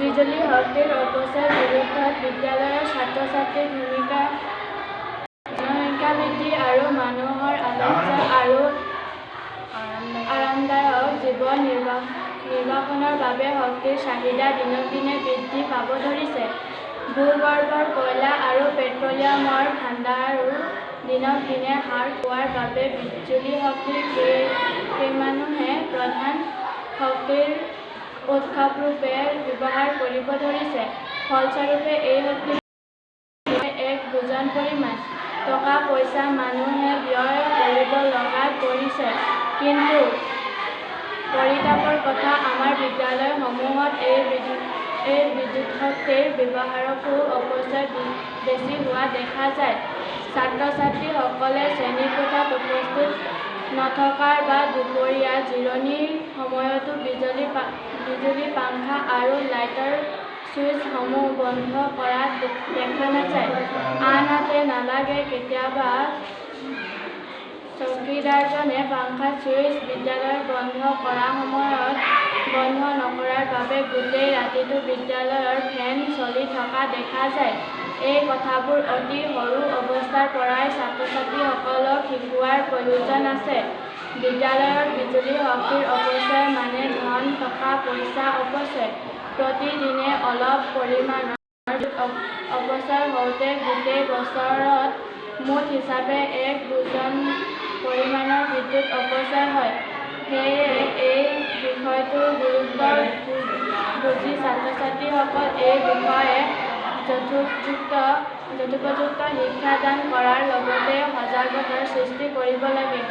বিজুলী শক্তিৰ অপচয়ৰ বিৰুদ্ধত বিদ্যালয়ৰ ছাত্ৰ-ছাত্ৰীৰ ভূমিকা জনসংখ্যা বৃদ্ধি আৰু মানুহৰ আলোচ্য আৰু আৰামদায়ক জীৱন নিৰ্বাহনৰ বাবে শক্তিৰ চাহিদা দিনক দিনে বৃদ্ধি পাব ধৰিছে। ভূগৰ্ভৰ কয়লা আৰু পেট্ৰলিয়ামৰ ভাণ্ডাৰো দিনক দিনে হ্ৰাস পোৱাৰ বাবে বিজুলী শক্তিক কেইমানুহে প্ৰধান শক্তিৰ উৎসৰূপে ব্যৱহাৰ কৰিব ধৰিছে। ফলস্বৰূপে এই শক্তি এক বুজন পৰিমাণ টকা পইচা মানুহে ব্যয় কৰিব লগাত পৰিছে। কিন্তু পৰিতাপৰ কথা, আমাৰ বিদ্যালয়সমূহত এই বিদ্যুৎ শক্তিৰ ব্যৱহাৰকো অপচয় বেছি হোৱা দেখা যায়। ছাত্ৰ-ছাত্ৰীসকলে শ্ৰেণীকোঠাত উপস্থিত নথকাৰ বা দুপৰীয়া জিৰণিৰ সময়তো বিজুলী পাংখা আৰু লাইটৰ ছুইচসমূহ বন্ধ কৰা দেখা নাযায়। আনহাতে নালাগে কেতিয়াবা চকীদাৰজনে পাংখাৰ ছুইচ বিদ্যালয়ৰ বন্ধ কৰাৰ সময়ত বন্ধ নকৰাৰ বাবে গোটেই ৰাতিটো বিদ্যালয়ৰ ফেন চলি থকা দেখা যায়। এই কথাবোৰ অতি সৰু অৱস্থাৰ পৰাই ছাত্ৰ-ছাত্ৰীসকলক শিকোৱাৰ প্ৰয়োজন আছে। বিদ্যালয়ত বিজুলী শক্তিৰ অপচয় মানে ধন, টকা পইচা অপচয়। প্ৰতিদিনে অলপ পৰিমাণৰ অপচয় হওঁতে গোটেই বছৰত মুঠ হিচাপে এক বুজন পৰিমাণৰ বিদ্যুৎ অপচয় হয়। সেয়ে এই বিষয়টোৰ গুৰুত্ব বুজি ছাত্ৰ-ছাত্ৰীসকল এই বিষয়ে যথোপযুক্ত শিক্ষাদান কৰাৰ লগতে সজাগতাৰ সৃষ্টি কৰিব লাগে।